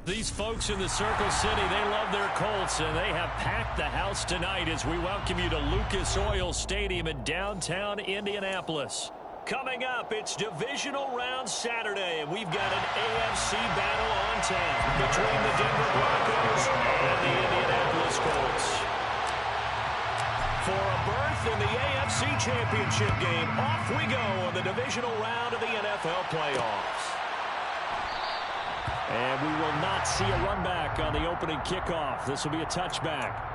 These folks in the Circle City, they love their Colts, and they have packed the house tonight as we welcome you to Lucas Oil Stadium in downtown Indianapolis. Coming up, it's Divisional Round Saturday, and we've got an AFC battle on tap between the Denver Broncos and the Indianapolis Colts. For a berth in the AFC Championship game, off we go on the Divisional Round of the NFL playoffs. And we will not see a run back on the opening kickoff. This will be a touchback.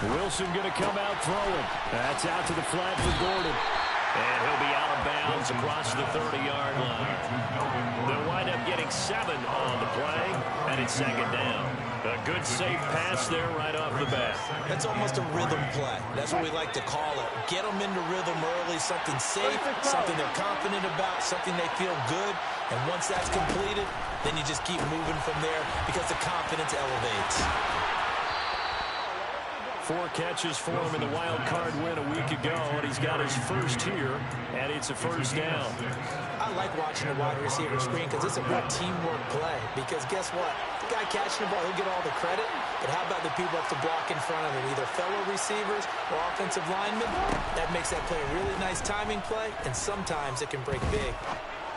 Wilson going to come out throwing. That's out to the flat for Gordon. And he'll be out of bounds across the 30-yard line. They'll wind up getting 7 on the play, and it's second down. A good safe pass there right off the bat. That's almost a rhythm play. That's what we like to call it. Get them into rhythm early, something safe, something they're confident about, something they feel good. And once that's completed, then you just keep moving from there because the confidence elevates. 4 catches for him in the wild card win a week ago, and he's got his first here, and it's a first down. I like watching the wide receiver screen because it's a real teamwork play. Because guess what? The guy catching the ball, he'll get all the credit, but how about the people up to block in front of him, either fellow receivers or offensive linemen? That makes that play a really nice timing play, and sometimes it can break big.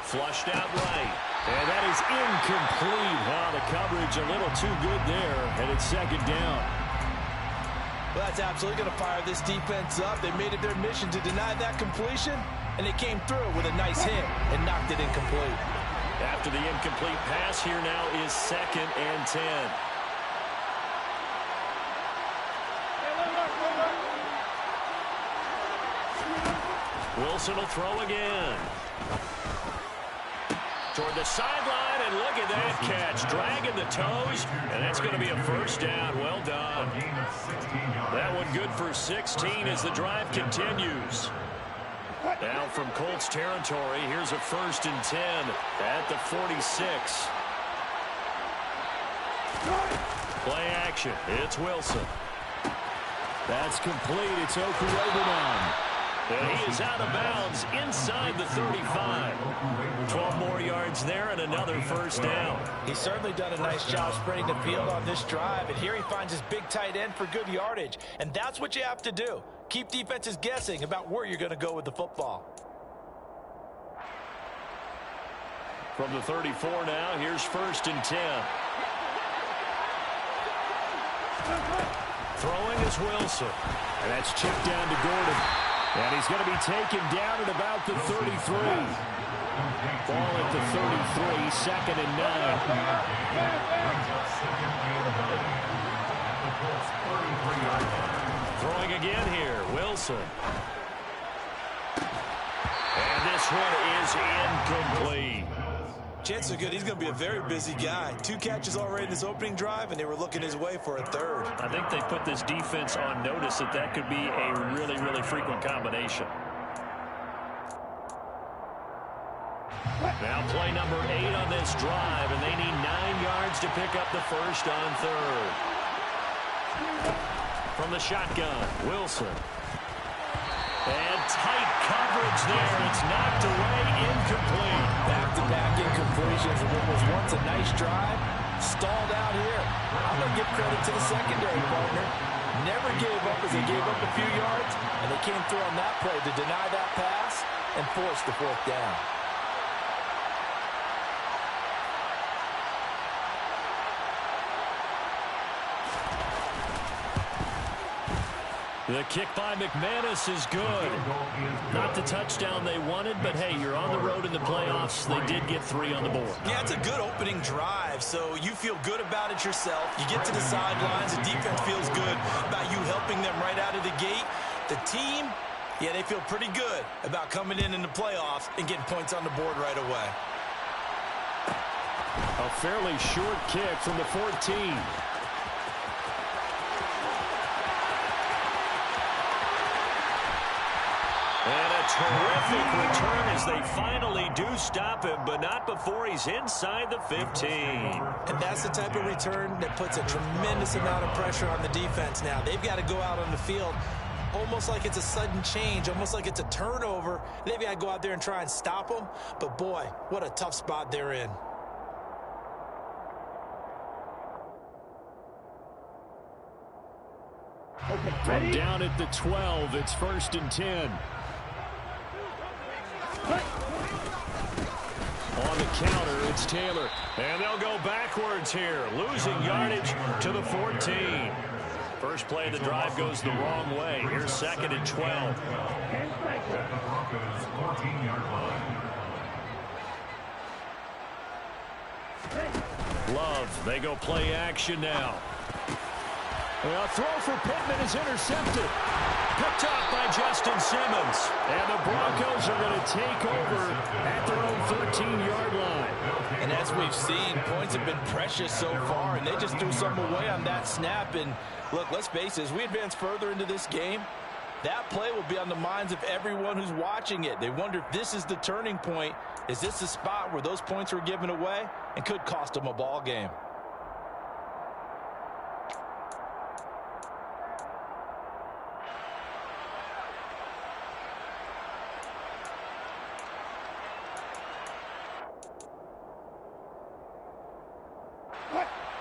Flushed out right, and that is incomplete. Wow, the coverage a little too good there, and it's second down. Well, that's absolutely going to fire this defense up. They made it their mission to deny that completion, and they came through with a nice hit and knocked it incomplete. After the incomplete pass, here now is 2nd and 10. Wilson will throw again. Toward the sideline, and look at that catch. Dragging the toes, and that's going to be a first down. Well done. That one good for 16 as the drive continues. Now from Colts territory, here's a 1st and 10 at the 46. Play action. It's Wilson. That's complete. It's Okurobanon. And he is out of bounds inside the 35. 12 more yards there and another first down. He's certainly done a nice job spreading the field on this drive, and here he finds his big tight end for good yardage. And that's what you have to do. Keep defenses guessing about where you're going to go with the football. From the 34 now, here's 1st and 10. Throwing is Wilson. And that's chipped down to Gordon. And he's going to be taken down at about the 33. Ball at the 33, 2nd and 9. Throwing again here, Wilson. And this one is incomplete. Chances are good he's going to be a very busy guy. 2 catches already in this opening drive, and they were looking his way for a 3rd. I think they put this defense on notice that could be a really, really frequent combination. Now play number 8 on this drive, and they need 9 yards to pick up the first on 3rd. From the shotgun, Wilson. And tight coverage there. It's knocked away, incomplete. Back-to-back incompletions of what was once a nice drive. Stalled out here. I'm going to give credit to the secondary partner. Never gave up as they gave up a few yards, and they came through on that play to deny that pass and force the 4th down. The kick by McManus is good. Not the touchdown they wanted, but hey, you're on the road in the playoffs. They did get 3 on the board. Yeah, it's a good opening drive, so you feel good about it yourself. You get to the sidelines, the defense feels good about you helping them right out of the gate. The team, yeah, they feel pretty good about coming in the playoffs and getting points on the board right away. A fairly short kick from the 14. And a terrific return as they finally do stop him, but not before he's inside the 15. And that's the type of return that puts a tremendous amount of pressure on the defense now. They've got to go out on the field almost like it's a sudden change, almost like it's a turnover. They've got to go out there and try and stop them. But, boy, what a tough spot they're in. From down at the 12, it's 1st and 10. On the counter, it's Taylor. And they'll go backwards here, losing yardage to the 14. First play of the drive goes the wrong way. Here's 2nd and 12. Love, they go play action now. A throw for Pittman is intercepted. Picked off by Justin Simmons. And the Broncos are going to take over at their own 13-yard line. And as we've seen, points have been precious so far, and they just threw some away on that snap. And look, let's face it, as we advance further into this game, that play will be on the minds of everyone who's watching it. They wonder if this is the turning point. Is this the spot where those points were given away and could cost them a ball game?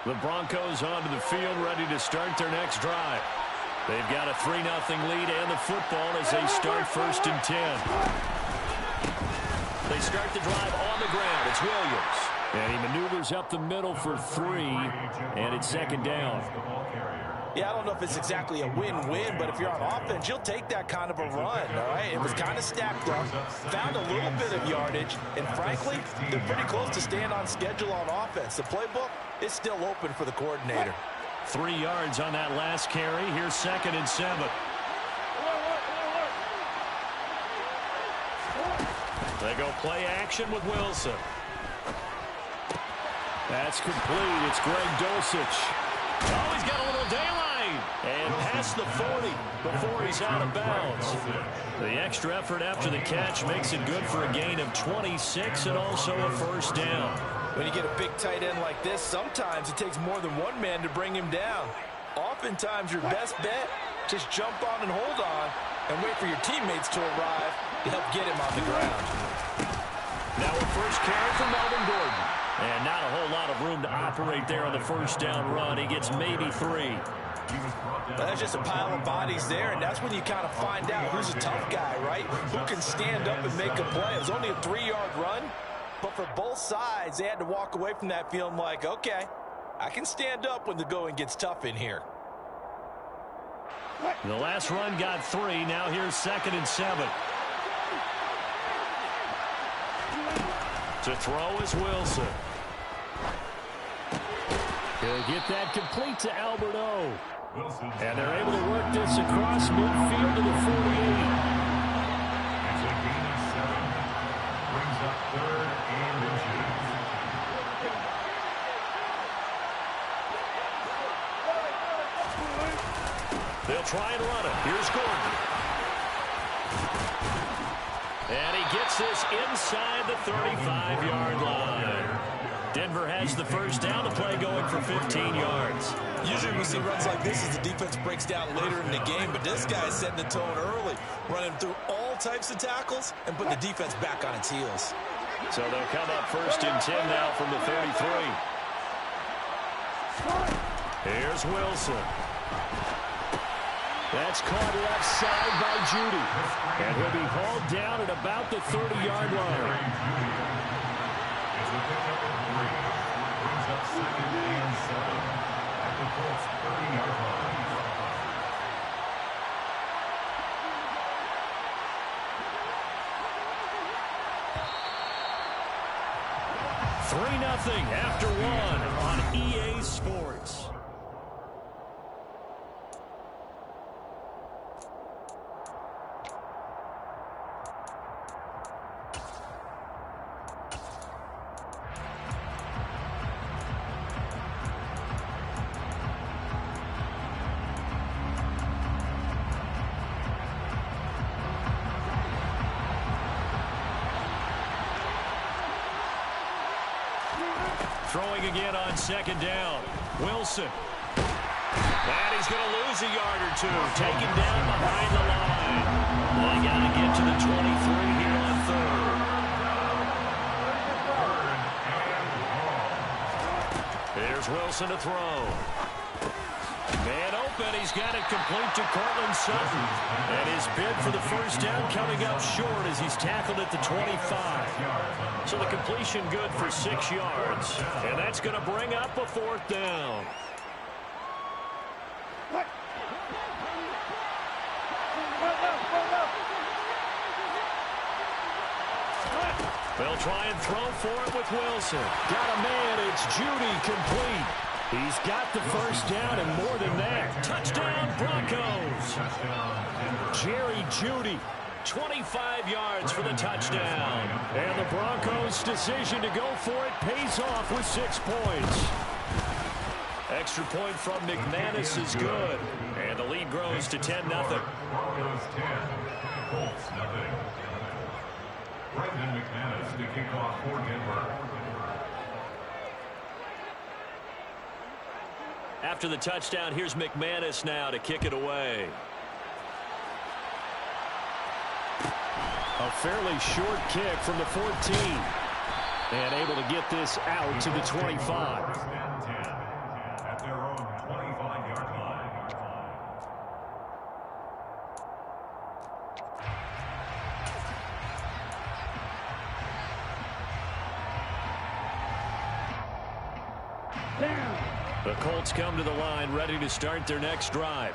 The Broncos onto the field, ready to start their next drive. They've got a 3-0 lead and the football as they start 1st and 10. They start the drive on the ground. It's Williams. And he maneuvers up the middle for 3, and it's 2nd down. Yeah, I don't know if it's exactly a win-win, but if you're on offense, you'll take that kind of a run, all right? It was kind of stacked up, found a little bit of yardage, and frankly, they're pretty close to staying on schedule on offense. The playbook is still open for the coordinator. 3 yards on that last carry. Here's 2nd and 7. They go play action with Wilson. That's complete. It's Greg Dulcich. Oh, he's got a little daylight. And past the 40 before he's out of bounds. The extra effort after the catch makes it good for a gain of 26 and also a 1st down. When you get a big tight end like this, sometimes it takes more than one man to bring him down. Oftentimes, your best bet, just jump on and hold on and wait for your teammates to arrive to help get him on the ground. Now a first carry for Melvin Gordon. And not a whole lot of room to operate there on the 1st down run. He gets maybe 3. Well, that's just a pile of bodies there, and that's when you kind of find out who's a tough guy, right? Who can stand up and make a play. It was only a 3-yard run, but for both sides, they had to walk away from that feeling like, okay, I can stand up when the going gets tough in here. The last run got 3. Now here's 2nd and 7. To throw is Wilson. He'll get that complete to Albert O. And they're able to work this across midfield to the 48. It's a gain of 7. Brings up 3rd and inches. They'll try and run it. Here's Gordon. And he gets this inside the 35-yard line. Denver has the 1st down. The play going for 15 yards. Usually we see runs like this as the defense breaks down later in the game, but this guy is setting the tone early, running through all types of tackles and putting the defense back on its heels. So they'll come up 1st and 10 now from the 33. Here's Wilson. That's caught left side by Judy. And he'll be hauled down at about the 30-yard line. It's a pickup of 3. Brings up 2nd and 7. At the Colts 30-yard line. 3-0 after 1 on EA Sports. Throwing again on second down. Wilson. And he's going to lose a yard or two. Taken down behind the line. They got to get to the 23 here on third. Here's Wilson to throw. Man open. He's got it complete to Cortland Sutton. And his bid for the first down coming up short as he's tackled at the 25. So the completion good for 6 yards. And that's going to bring up a 4th down. They'll try and throw for it with Wilson. Got a man. It's Judy complete. He's got the first down and more than that. Touchdown, Broncos. Jerry Judy, 25 yards for the touchdown. And the Broncos' decision to go for it pays off with 6 points. Extra point from McManus is good. And the lead grows to 10-0. Broncos 10, Colts nothing. Brendan McManus to kick off for Denver. After the touchdown, here's McManus now to kick it away. A fairly short kick from the 14. And able to get this out to the 25. At their own 25-yard line. The Colts come to the line ready to start their next drive.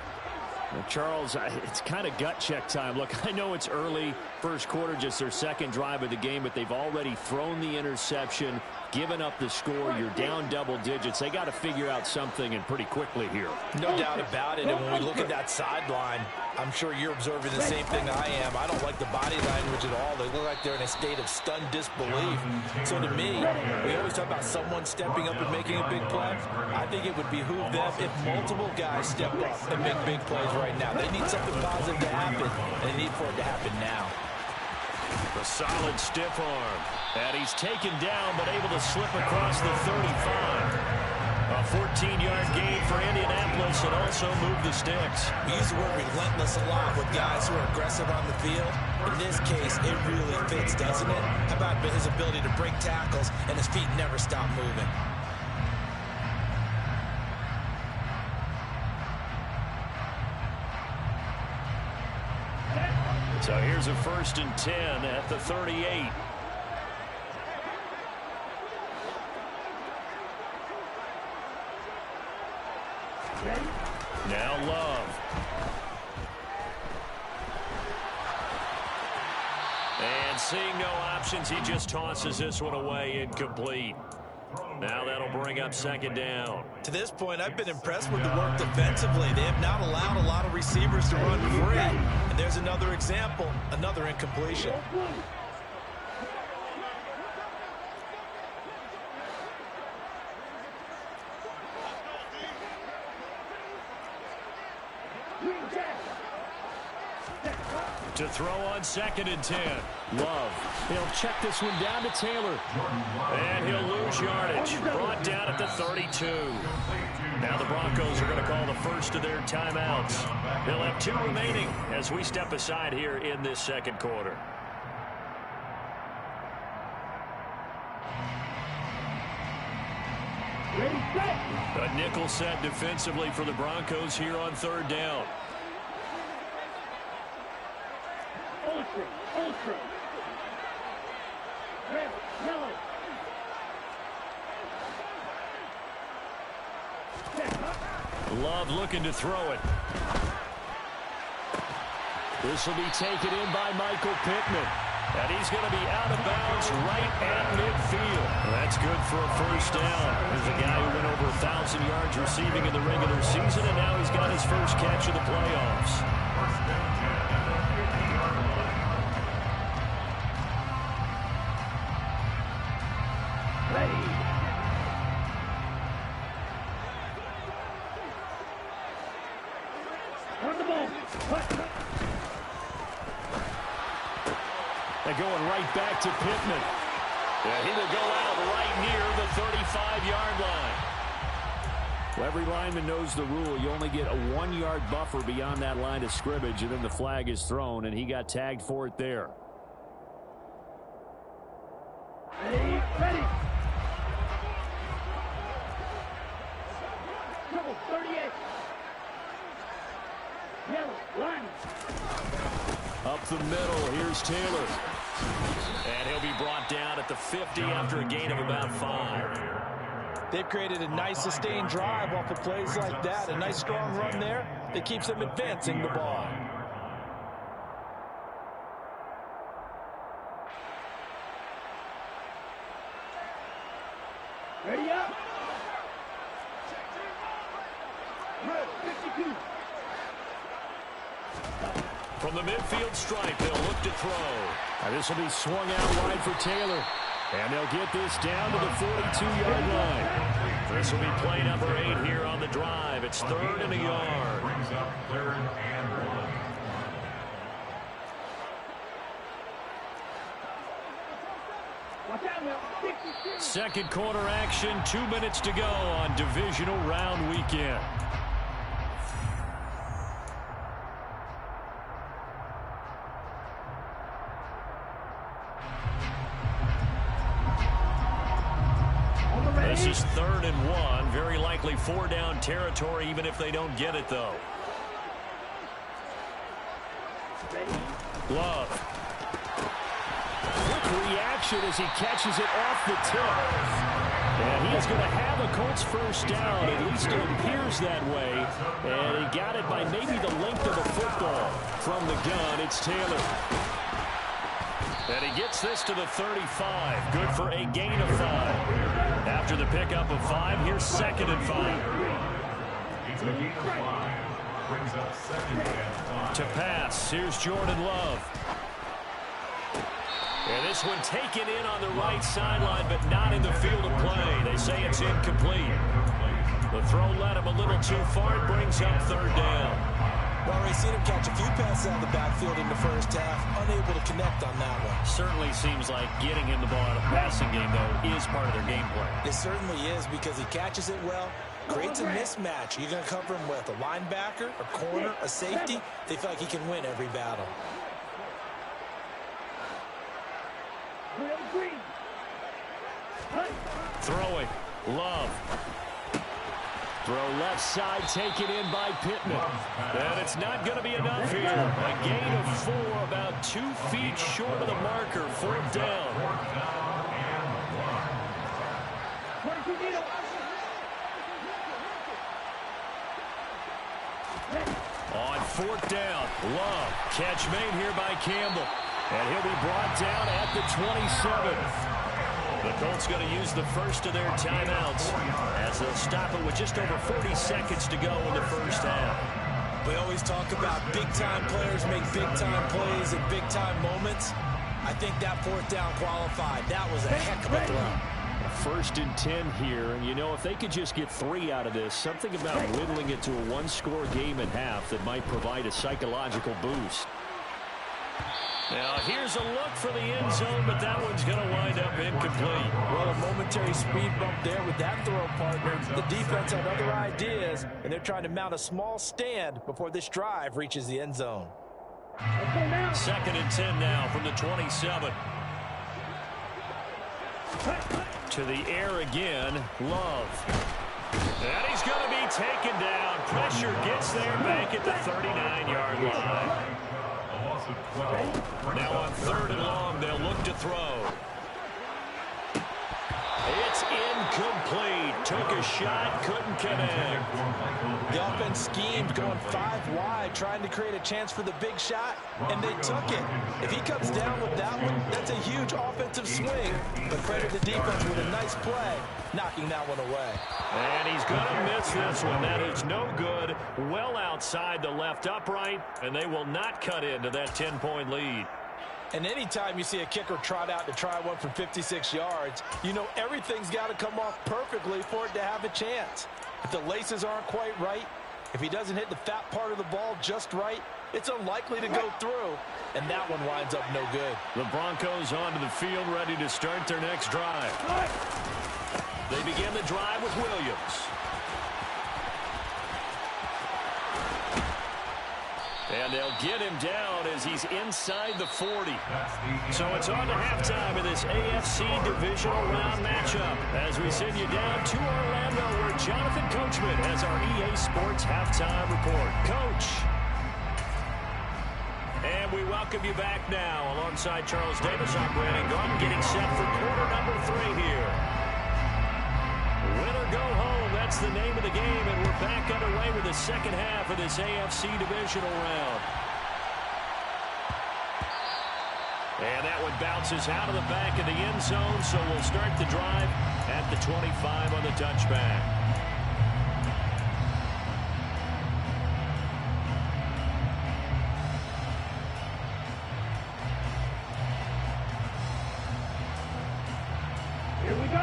Now, Charles, it's kind of gut check time. Look, I know it's early, first quarter, just their second drive of the game, but they've already thrown the interception, given up the score. You're down double digits. They got to figure out something, and pretty quickly here. No doubt about it. And when we look at that sideline, I'm sure you're observing the same thing I am. I don't like the body language at all. They look like they're in a state of stunned disbelief. So to me, we always talk about someone stepping up and making a big play. I think it would behoove them if multiple guys step up and make big plays right now. They need something positive to happen, and they need for it to happen now. A solid stiff arm. And he's taken down, but able to slip across the 35. A 14-yard gain for Indianapolis and also move the sticks. We use the word relentless a lot with guys who are aggressive on the field. In this case, it really fits, doesn't it? How about his ability to break tackles and his feet never stop moving? So here's a 1st and 10 at the 38. Now Love. And seeing no options, he just tosses this one away incomplete. Now that'll bring up 2nd down. To this point, I've been impressed with the work defensively. They have not allowed a lot of receivers to run free. And there's another example, another incompletion. To throw on 2nd and 10. Love. He'll check this one down to Taylor. And he'll lose yardage. Brought down at the 32. Now the Broncos are going to call the first of their timeouts. They'll have 2 remaining as we step aside here in this second quarter. A nickel set defensively for the Broncos here on 3rd down. Love looking to throw it. This will be taken in by Michael Pittman. And he's going to be out of bounds right at midfield. That's good for a 1st down. There's a guy who went over 1,000 yards receiving in the regular season, and now he's got his first catch of the playoffs. They're going right back to Pittman. Yeah, he will go out right near the 35-yard line. Well, every lineman knows the rule. You only get a 1-yard buffer beyond that line of scrimmage, and then the flag is thrown, and he got tagged for it there. Ready. Trouble, 38. Yellow, line. Up the middle, here's Taylor. And he'll be brought down at the 50 after a gain of about 5. They've created a nice sustained drive off of plays like that. A nice strong run there that keeps them advancing the ball. Ready up. 52. From the midfield stripe, they'll look to throw. And this will be swung out wide for Taylor. And they'll get this down to the 42-yard line. This will be play number 8 here on the drive. It's 3rd and a yard. Brings up 3rd and 1. Watch out now. 66. Second quarter action, 2 minutes to go on divisional round weekend. This is 3rd and 1. Very likely 4-down territory, even if they don't get it, though. Love. Quick reaction as he catches it off the tip. And he's going to have a Colts first down. At least it appears that way. And he got it by maybe the length of a football. From the gun, it's Taylor. And he gets this to the 35. Good for a gain of 5. After the pickup of 5, here's 2nd and 5. It's a gain of 5. Brings up 2nd and 5. To pass, here's Jordan Love. And this one taken in on the right sideline, but not in the field of play. They say it's incomplete. The throw led him a little too far. It brings up 3rd down. Well, already seen him catch a few passes out of the backfield in the first half. Unable to connect on that one. Certainly seems like getting him the ball in a passing game, though, is part of their game plan. It certainly is because he catches it well, creates a mismatch. You're going to cover him with a linebacker, a corner, a safety. They feel like he can win every battle. Throwing. Love. Throw left side, taken in by Pittman. And it's not going to be enough here. A gain of 4, about 2 feet short of the marker. 4th down. On 4th down, Love. Catch made here by Campbell. And he'll be brought down at the 27. The Colts going to use the first of their timeouts as they'll stop it with just over 40 seconds to go in the first half. We always talk about big-time players make big-time plays in big-time moments. I think that 4th down qualified. That was a heck of a throw. 1st and 10 here, and you know, if they could just get 3 out of this, something about whittling it to a 1-score game at half that might provide a psychological boost. Now, here's a look for the end zone, but that one's going to wind up incomplete. Well, a momentary speed bump there with that throw, partner. The defense had other ideas, and they're trying to mount a small stand before this drive reaches the end zone. 2nd and 10 now from the 27. To the air again, Love. And he's going to be taken down. Pressure gets there back at the 39-yard line. Now on 3rd and long, they'll look to throw. It's incomplete. Took a shot, couldn't connect. The offense schemed, going 5 wide, trying to create a chance for the big shot, and they took it. If he comes down with that one, that's a huge offensive swing. But credit the defense with a nice play, knocking that one away. And he's going to miss this one. That is no good. Well outside the left upright, and they will not cut into that 10-point lead. And anytime you see a kicker trot out to try one from 56 yards, you know everything's got to come off perfectly for it to have a chance. If the laces aren't quite right, if he doesn't hit the fat part of the ball just right, it's unlikely to go through, and that one winds up no good. The Broncos onto the field, ready to start their next drive. They begin the drive with Williams. And they'll get him down as he's inside the 40. So it's on to halftime in this AFC Divisional Round matchup as we send you down to Orlando where Jonathan Coachman has our EA Sports Halftime Report. Coach. And we welcome you back now alongside Charles Davis. I'm Brandon Gaudin getting set for quarter number 3 here. Win or go home, that's the name of the game, and we're back underway with the second half of this AFC Divisional Round. And that one bounces out of the back of the end zone, so we'll start the drive at the 25 on the touchback.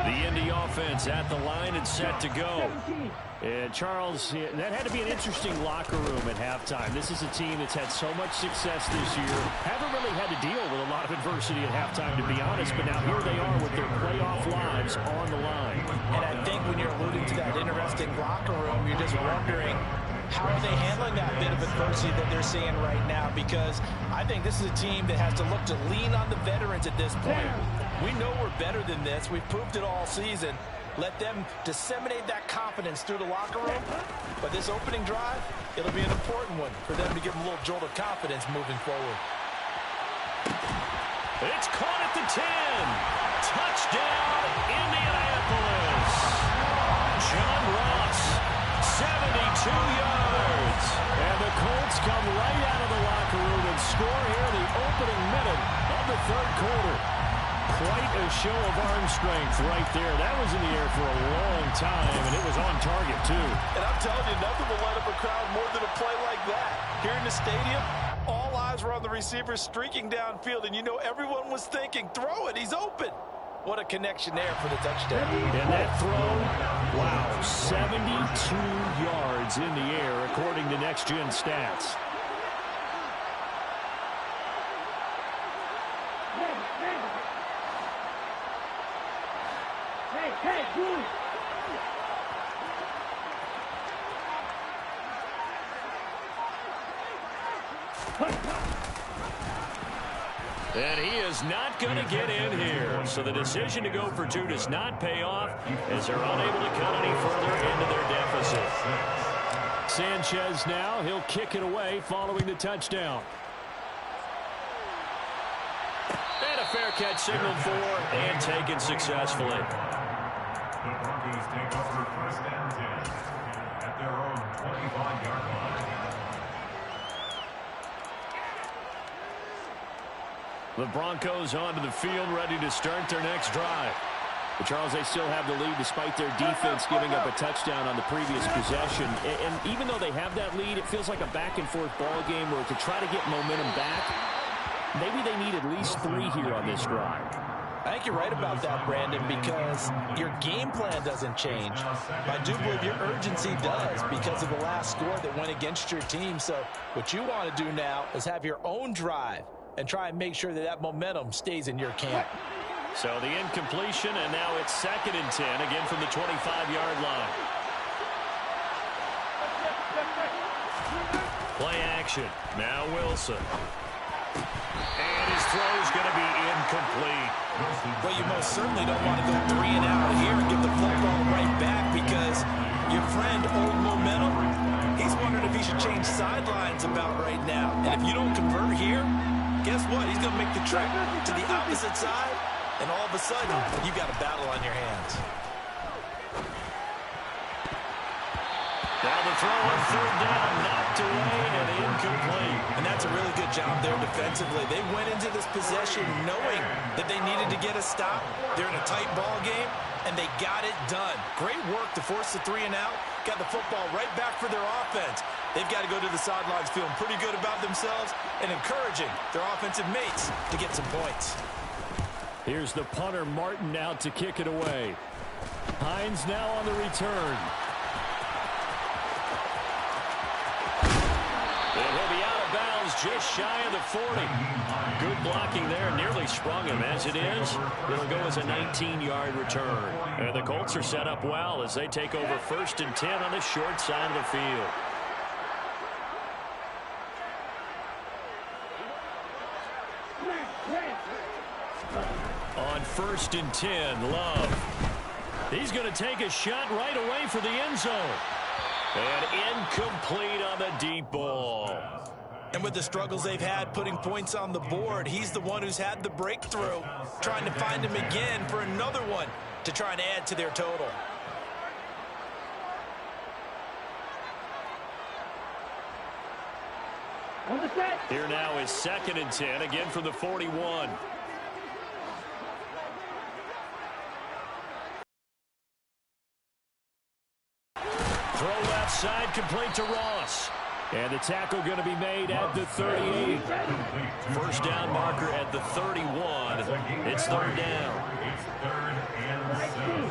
The Indy offense at the line and set to go. And Charles, that had to be an interesting locker room at halftime. This is a team that's had so much success this year. Haven't really had to deal with a lot of adversity at halftime, to be honest. But now here they are with their playoff lives on the line. And I think when you're alluding to that interesting locker room, you're just wondering, how are they handling that bit of adversity that they're seeing right now? Because I think this is a team that has to look to lean on the veterans at this point. We know we're better than this. We've proved it all season. Let them disseminate that confidence through the locker room. But this opening drive, it'll be an important one for them to give them a little jolt of confidence moving forward. It's caught at the 10. Touchdown, Indianapolis. John Ross, 72 yards. And the Colts come right out of the locker room and score here in the opening minute of the third quarter. Quite a show of arm strength right there. That was in the air for a long time, and it was on target, too. And I'm telling you, nothing will light up a crowd more than a play like that. Here in the stadium, all eyes were on the receiver streaking downfield, and you know everyone was thinking, throw it, he's open. What a connection there for the touchdown. And that throw, wow, 72 yards in the air, according to Next Gen Stats. And he is not going to get in here. So the decision to go for 2 does not pay off as they're unable to cut any further into their deficit. Sanchez now, he'll kick it away following the touchdown. And a fair catch signaled for and taken successfully. The Broncos take over first and 10 at their own 25-yard line. The Broncos onto the field, ready to start their next drive. But Charles, they still have the lead despite their defense giving up a touchdown on the previous possession. And even though they have that lead, it feels like a back-and-forth ball game where to try to get momentum back, maybe they need at least 3 here on this drive. I think you're right about that, Brandon, because your game plan doesn't change. I do believe your urgency does because of the last score that went against your team. So what you want to do now is have your own drive and try and make sure that that momentum stays in your camp. So the incompletion, and now it's 2nd and 10, again from the 25-yard line. Play action. Now Wilson. And his throw's going to be incomplete. Well, you most certainly don't want to go 3 and out here and give the football right back because your friend, Old Momentum, he's wondering if he should change sidelines about right now. And if you don't convert here, guess what? He's going to make the trip to the opposite side, and all of a sudden, you've got a battle on your hands. Now the throw on 3rd down, knocked away and incomplete. And that's a really good job there defensively. They went into this possession knowing that they needed to get a stop. They're in a tight ball game, and they got it done. Great work to force the 3 and out. Got the football right back for their offense. They've got to go to the sidelines feeling pretty good about themselves and encouraging their offensive mates to get some points. Here's the punter, Martin, out to kick it away. Hines now on the return. And he'll be out of bounds just shy of the 40. Good blocking there. Nearly sprung him. As it is, it'll go as a 19-yard return. And the Colts are set up well as they take over 1st and 10 on the short side of the field. On 1st and 10, Love. He's going to take a shot right away for the end zone. And incomplete on the deep ball. And with the struggles they've had putting points on the board, he's the one who's had the breakthrough, trying to find him again for another one to try and add to their total. Here now is 2nd and 10, again from the 41. Throw left side, complete to Ross. And the tackle going to be made at the 38. First down marker at the 31. It's 3rd down. It's 3rd and 7.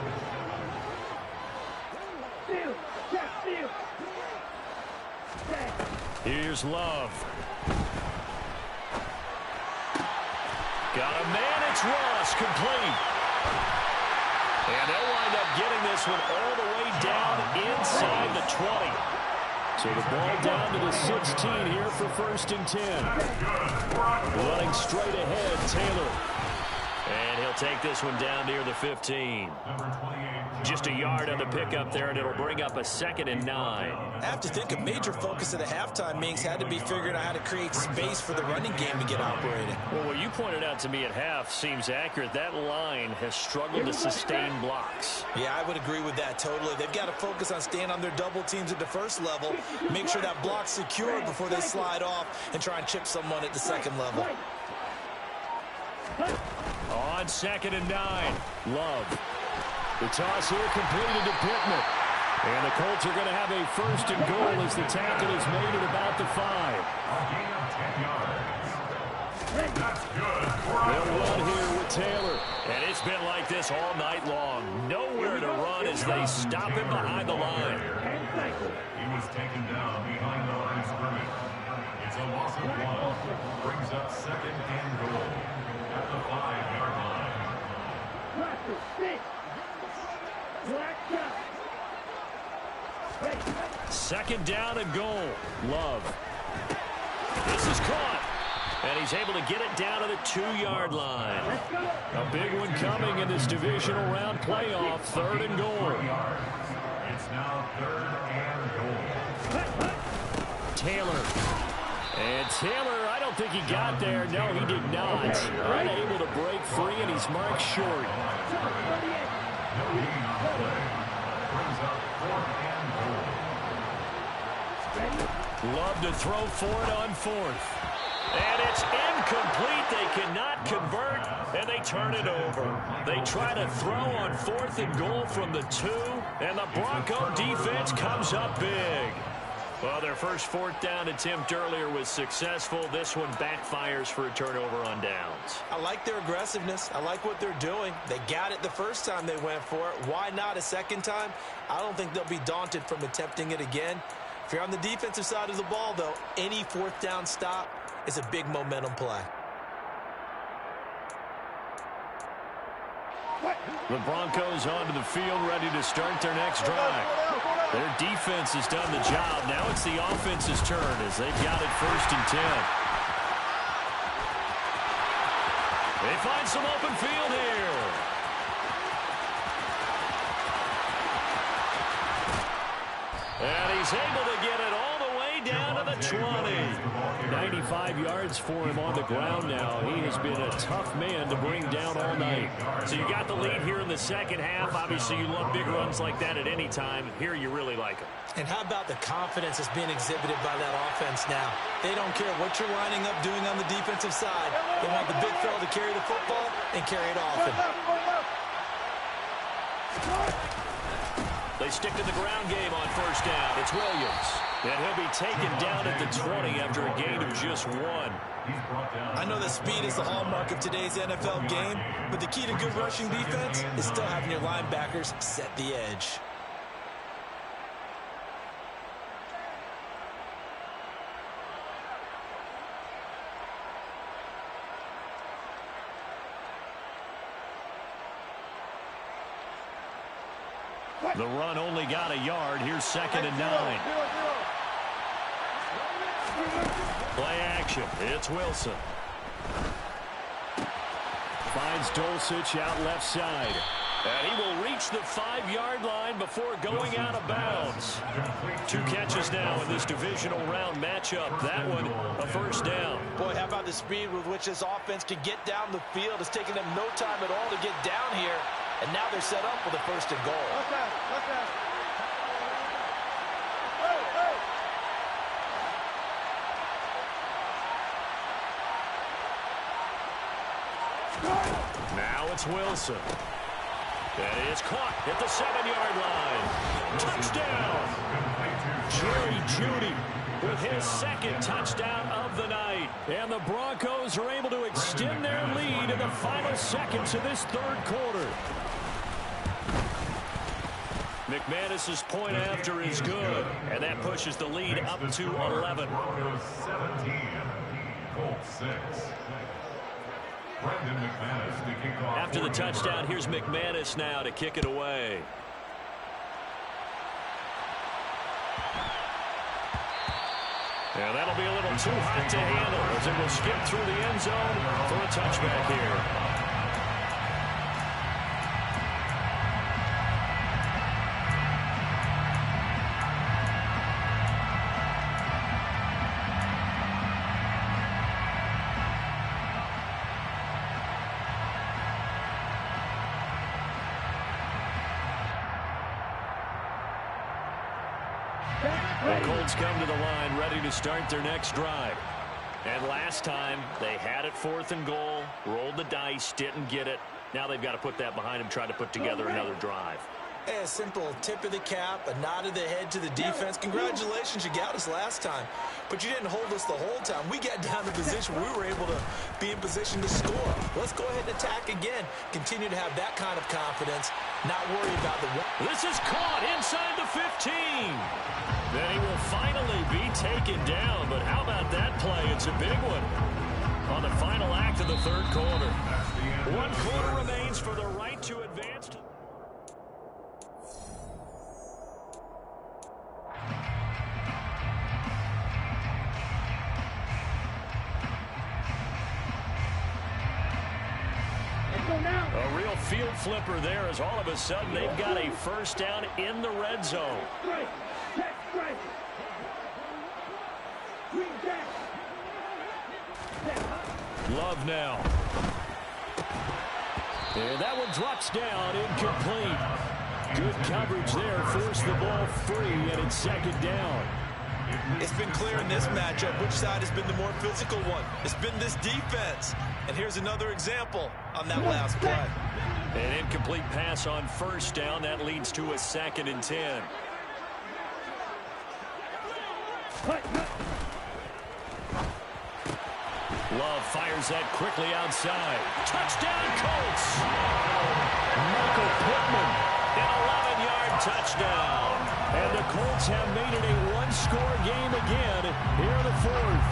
Here's Love. Got a man, it's Ross, complete. And they'll wind up getting this one all the way down inside the 20. So the ball down to the 16 here for 1st and 10. Running straight ahead, Taylor. And he'll take this one down near the 15. Just a yard on the pickup there, and it'll bring up a 2nd and 9. I have to think a major focus of the halftime meetings had to be figuring out how to create space for the running game to get operating. Well, what you pointed out to me at half seems accurate. That line has struggled to sustain blocks. Yeah, I would agree with that totally. They've got to focus on staying on their double teams at the first level, make sure that block's secured before they slide off and try and chip someone at the second level. On 2nd and 9, Love. The toss here completed to Pittman. And the Colts are going to have a 1st and goal as the tackle is made at about the 5. They'll run here with Taylor. And it's been like this all night long. Nowhere to run as they stop him behind the line. He was taken down behind the line of scrimmage. It's a loss of 1. Brings up 2nd and goal at the 5-yard line. 2nd down and goal. Love. This is caught. And he's able to get it down to the 2-yard line. A big one coming in this divisional round playoff. 3rd and goal. It's now 3rd and goal. Taylor. And Taylor, I don't think he got there. No, he did not. Unable to break free, and he's marked short. Brings up 4th and goal. Love to throw for it on 4th. And it's incomplete. They cannot convert, and they turn it over. They try to throw on 4th and goal from the 2, and the Bronco defense comes up big. Well, their first 4th down attempt earlier was successful. This one backfires for a turnover on downs. I like their aggressiveness. I like what they're doing. They got it the first time they went for it. Why not a second time? I don't think they'll be daunted from attempting it again. If you're on the defensive side of the ball, though, any 4th down stop is a big momentum play. The Broncos onto the field, ready to start their next drive. Their defense has done the job. Now it's the offense's turn as they've got it 1st and 10. They find some open field here. And he's able to get it all the way down to the 20. 95 yards for him on the ground now. He has been a tough man to bring down all night. So you got the lead here in the second half. Obviously, you love big runs like that at any time. Here, you really like them. And how about the confidence that's being exhibited by that offense now? They don't care what you're lining up doing on the defensive side. They want the big fella to carry the football and carry it often. They stick to the ground game on 1st down. It's Williams. And he'll be taken down at the 20 after a gain of just 1. I know that speed is the hallmark of today's NFL game, but the key to good rushing defense is still having your linebackers set the edge. The run only got a yard. Here's 2nd and 9. Play action. It's Wilson. Finds Dulcich out left side. And he will reach the 5-yard line before going out of bounds. 2 catches now in this divisional round matchup. That one, a first down. Boy, how about the speed with which this offense can get down the field? It's taken them no time at all to get down here. And now they're set up for the 1st and goal. Now it's Wilson. And it's caught at the 7-yard line. Touchdown! Jerry Jeudy with his 2nd touchdown of the night. And the Broncos are able to extend their lead in the final seconds of this 3rd quarter. McManus's point after is good. And that pushes the lead up to 11. Broncos 17, Colts 6. After the touchdown, here's McManus now to kick it away. And that'll be a little too hot to handle as it will skip through the end zone for a touchback here. The Colts come to the line ready to start their next drive. And last time they had it 4th and goal, rolled the dice, didn't get it. Now they've got to put that behind them, try to put together another drive. Hey, a simple tip of the cap, a nod of the head to the defense. Congratulations, you got us last time. But you didn't hold us the whole time. We got down to position where we were able to be in position to score. Let's go ahead and attack again. Continue to have that kind of confidence, not worry about the... This is caught inside the 15. Then he will finally be taken down. But how about that play? It's a big one on the final act of the 3rd quarter. 1 quarter remains for the right to advance. A real field flipper there as all of a sudden they've got a first down in the red zone. Love now. And that one drops down, incomplete. Good coverage there, forced the ball free, and it's 2nd down. It's been clear in this matchup which side has been the more physical one. It's been this defense. And here's another example on that last play. An incomplete pass on first down. That leads to a 2nd and 10. Love fires that quickly outside. Touchdown, Colts! Michael Pittman, an 11-yard touchdown. And the Colts have made it a 1-score game again here in the 4th.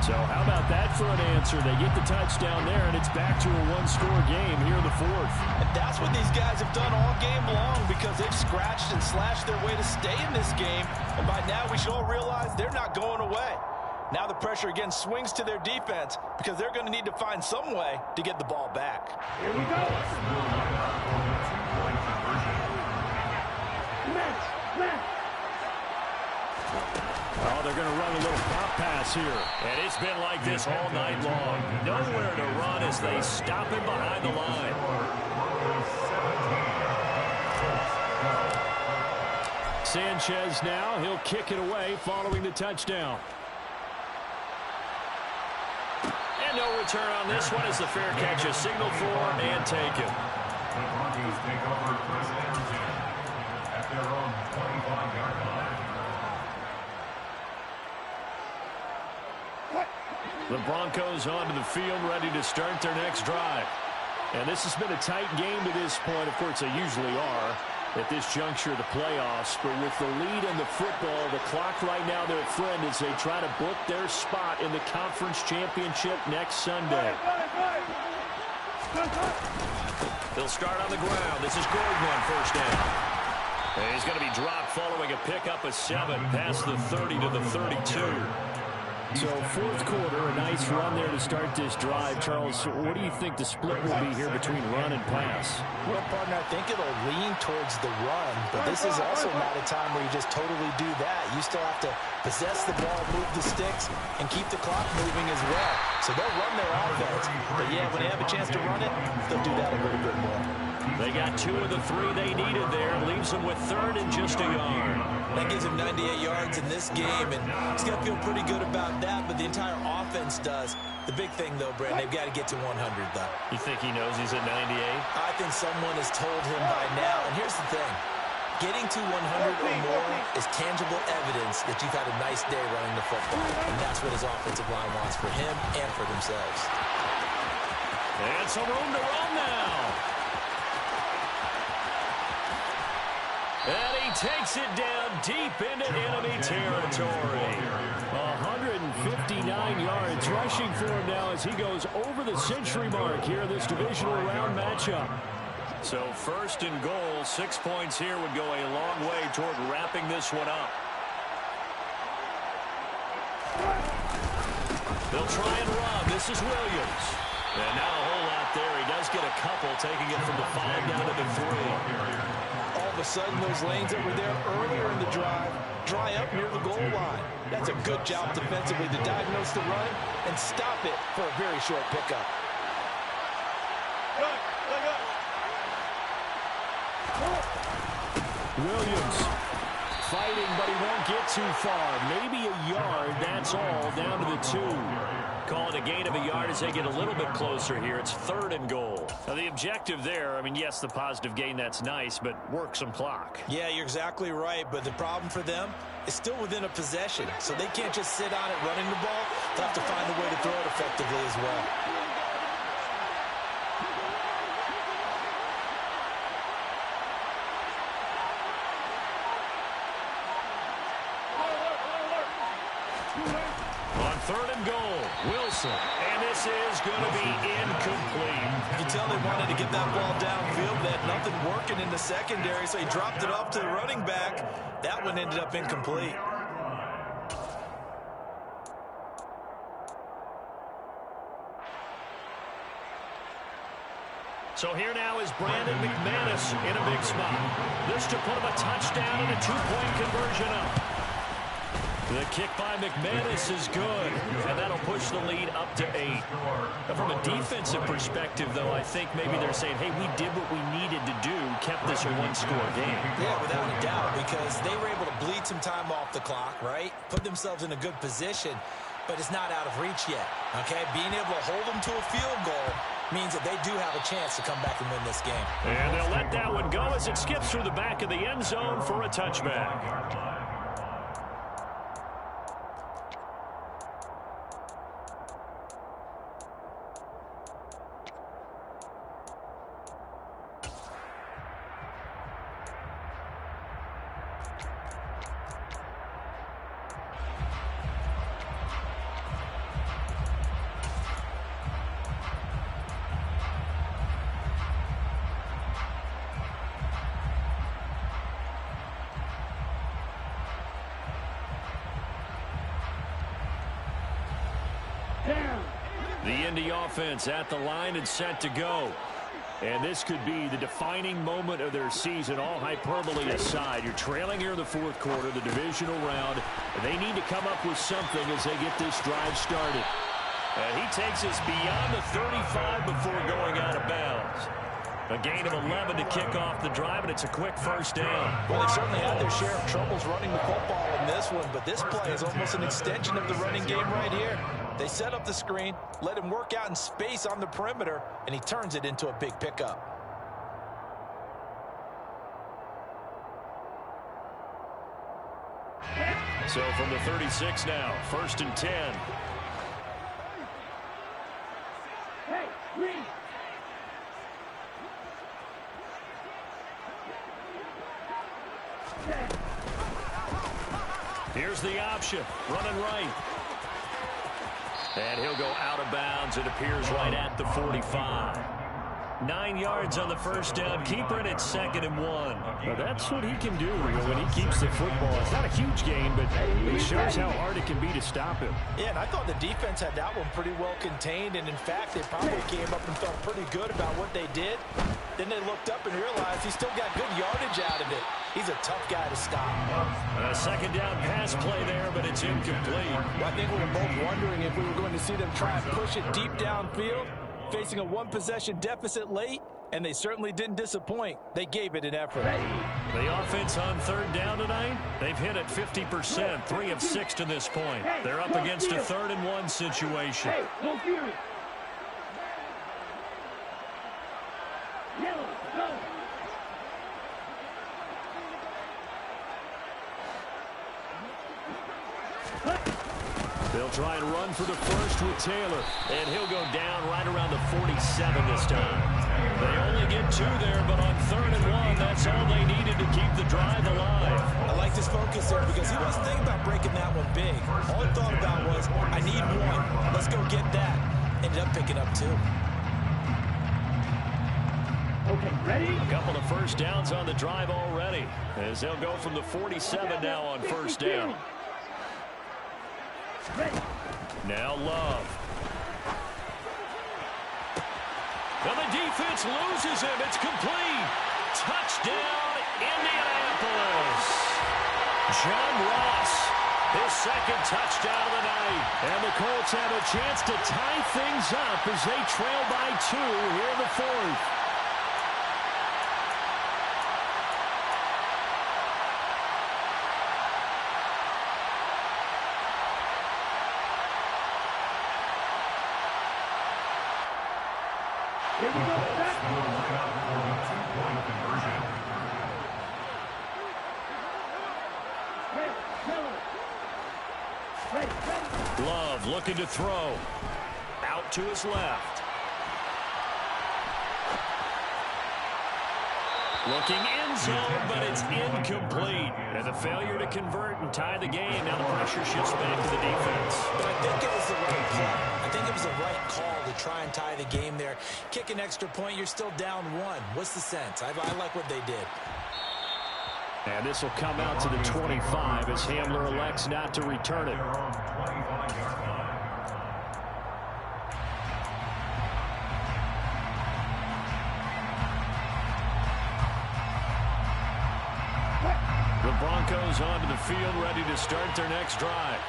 So how about that for an answer? They get the touchdown there, and it's back to a 1-score game here in the 4th. And that's what these guys have done all game long because they've scratched and slashed their way to stay in this game. And by now, we should all realize they're not going away. Now the pressure again swings to their defense because they're going to need to find some way to get the ball back. Here we go. Oh, they're going to run a little pop pass here. And it's been like this all night long. Nowhere to run as they stop him behind the line. Sanchez now, he'll kick it away following the touchdown. And no return on this one as the fair catch is signaled for and taken. The Broncos take over first and 10 at their own 25-yard line. The Broncos onto the field ready to start their next drive. And this has been a tight game to this point. Of course, they usually are at this juncture of the playoffs. But with the lead in the football, the clock right now their friend as they try to book their spot in the conference championship next Sunday. He'll start on the ground. This is Gordon on first down. And he's going to be dropped following a pickup of 7 past the 30 to the 32. So fourth quarter, a nice run there to start this drive. Charles, what do you think the split will be here between run and pass? Well, partner, I think it'll lean towards the run, but this is also not a time where you just totally do that. You still have to possess the ball, move the sticks, and keep the clock moving as well. So they'll run their offense, but yeah, when they have a chance to run it, they'll do that a little bit more. They got 2 of the 3 they needed there. Leaves them with 3rd and just a yard. That gives him 98 yards in this game, and he's going to feel pretty good about that, but the entire offense does. The big thing, though, Brandon, they've got to get to 100, though. You think he knows he's at 98? I think someone has told him by now, and here's the thing. Getting to 100 or more is tangible evidence that you've had a nice day running the football, and that's what his offensive line wants for him and for themselves. And some room to run now. And he takes it down deep into enemy territory. 159 yards rushing for him now as he goes over the century mark here in this divisional round matchup. So 1st and goal, 6 points here would go a long way toward wrapping this one up. They'll try and run. This is Williams. And now a whole lot there. He does get a couple, taking it from the 5 down to the 3. All of a sudden, those lanes that were there earlier in the drive dry up near the goal line. That's a good job defensively to diagnose the run and stop it for a very short pickup. Williams fighting, but he won't get too far. Maybe a yard, that's all, down to the 2. Call it a gain of a yard as they get a little bit closer here. It's 3rd and goal. Now, the objective there, I mean, yes, the positive gain, that's nice, but work some clock. Yeah, you're exactly right, but the problem for them is still within a possession, so they can't just sit on it running the ball. They'll have to find a way to throw it effectively as well. On 3rd and goal, Wilson. And this is going to be incomplete. You can tell they wanted to get that ball downfield. They had nothing working in the secondary, so he dropped it off to the running back. That one ended up incomplete. So here now is Brandon McManus in a big spot. This to put him a touchdown and a 2-point conversion up. The kick by McManus is good, and that'll push the lead up to 8. Now, from a defensive perspective, though, I think maybe they're saying, hey, we did what we needed to do, kept this a 1-score game. Yeah, without a doubt, because they were able to bleed some time off the clock, right? Put themselves in a good position, but it's not out of reach yet, okay? Being able to hold them to a field goal means that they do have a chance to come back and win this game. And they'll let that one go as it skips through the back of the end zone for a touchback. The Indy offense at the line and set to go. And this could be the defining moment of their season, all hyperbole aside. You're trailing here in the 4th quarter, the divisional round. They need to come up with something as they get this drive started. And he takes us beyond the 35 before going out of bounds. A gain of 11 to kick off the drive, and it's a quick first down. Well, they certainly had their share of troubles running the football in this one, but this play is almost an extension of the running game right here. They set up the screen, let him work out in space on the perimeter, and he turns it into a big pickup. So from the 36 now, 1st and 10. Hey, Green. Here's the option, running right. And he'll go out of bounds. It appears right at the 45. 9 yards on the first down. Keeper it at 2nd and 1. Well, that's what he can do when he keeps the football. It's not a huge gain, but it shows how hard it can be to stop him. Yeah, and I thought the defense had that one pretty well contained, and in fact, they probably came up and felt pretty good about what they did. Then they looked up and realized he still got good yardage out of it. He's a tough guy to stop. A 2nd down pass play there, but it's incomplete. Well, I think we were both wondering if we were going to see them try and push it deep downfield, facing a one-possession deficit late, and they certainly didn't disappoint. They gave it an effort. The offense on 3rd down tonight, they've hit it 50%, 3 of 6 to this point. They're up against a 3rd and 1 situation. Hey, no fury. Yellow, go. They'll try and run for the first with Taylor, and he'll go down right around the 47 this time. They only get 2 there, but on 3rd and 1, that's all they needed to keep the drive alive. I like this focus there because he wasn't thinking about breaking that one big. All he thought about was, I need 1. Let's go get that. Ended up picking up 2. Okay, ready? A couple of first downs on the drive already, as they'll go from the 47 now on 1st down. Ready. Now Love. Well, the defense loses him. It's complete. Touchdown, Indianapolis. John Ross, his 2nd touchdown of the night. And the Colts have a chance to tie things up as they trail by 2 here in the 4th. Here we go. Back. Look out for the 2-point conversion. Ready. Yellow. Ready. Love looking to throw. Out to his left. Looking end zone, but it's incomplete. And the failure to convert and tie the game. Now the pressure shifts back to the defense. But I think it was the right play. I think it was the right call to try and tie the game there. Kick an extra point, you're still down 1. What's the sense? I like what they did. And this will come out to the 25 as Hamler elects not to return it. The Broncos onto the field, ready to start their next drive.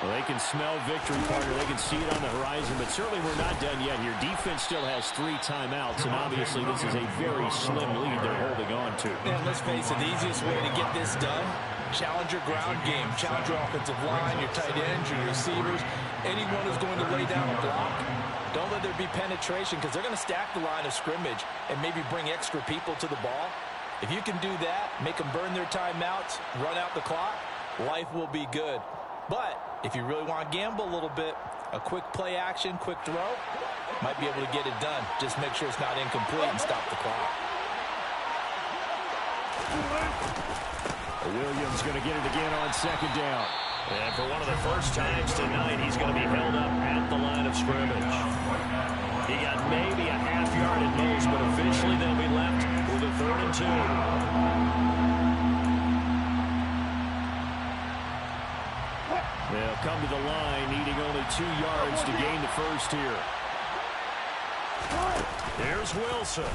Well, they can smell victory, partner. They can see it on the horizon, but certainly we're not done yet here. Defense still has 3 timeouts, and obviously this is a very slim lead they're holding on to. And let's face it, the easiest way to get this done, challenge your ground game, challenge your offensive line, your tight ends, your receivers, anyone who's going to lay down a block. Don't let there be penetration because they're going to stack the line of scrimmage and maybe bring extra people to the ball. If you can do that, make them burn their timeouts, run out the clock, life will be good. But if you really want to gamble a little bit, a quick play action, quick throw, might be able to get it done. Just make sure it's not incomplete and stop the clock. Williams going to get it again on 2nd down. And for one of the first times tonight, he's going to be held up at the line of scrimmage. He got maybe a half yard at most, but officially they'll be left with a 3rd and 2. They'll come to the line, needing only 2 yards to gain the first here. Here's Wilson.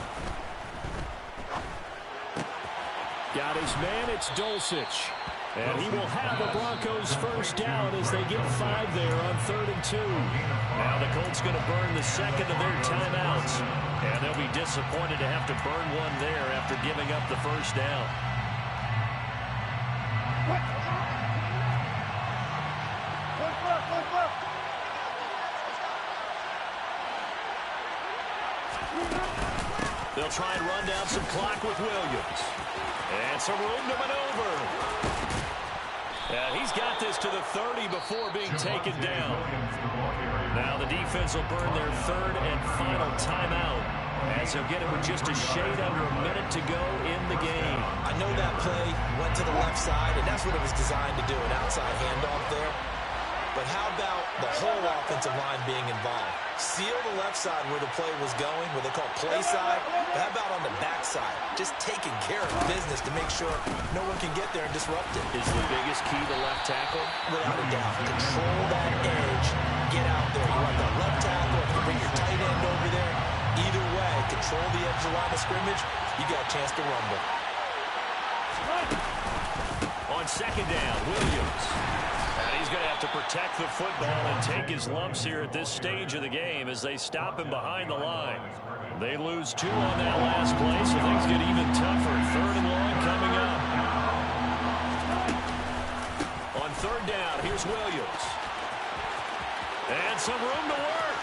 Got his man, it's Dulcich. And he will have the Broncos first down as they get 5 there on 3rd and 2. Now the Colts going to burn the 2nd of their timeouts. And they'll be disappointed to have to burn one there after giving up the first down. They'll try and run down some clock with Williams. And some room to maneuver. And he's got this to the 30 before being taken down. Now the defense will burn their 3rd and final timeout, as they'll get it with just a shade under a minute to go in the game. I know that play went to the left side, and that's what it was designed to do, an outside handoff there. But how about the whole offensive line being involved? Seal the left side where the play was going, where they call play side. But how about on the back side? Just taking care of business to make sure no one can get there and disrupt it. Is the biggest key to left tackle? Without a doubt. Control that edge. Get out there. You want that left tackle. If you bring your tight end over there. Either way, control the edge of the line of scrimmage. You got a chance to rumble. On second down, Williams. And he's going to have to protect the football and take his lumps here at this stage of the game as they stop him behind the line. They lose 2 on that last play, so things get even tougher. 3rd and long coming up. On 3rd down, here's Williams. And some room to work.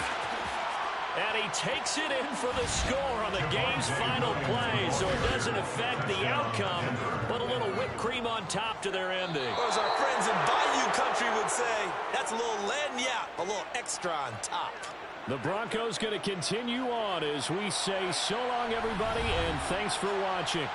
And he takes it in for the score on the game's final play, so it doesn't affect the outcome, but a little whipped cream on top to their ending. Or as our friends in Bayou Country would say, that's a little lagniappe, a little extra on top. The Broncos going to continue on as we say so long, everybody, and thanks for watching.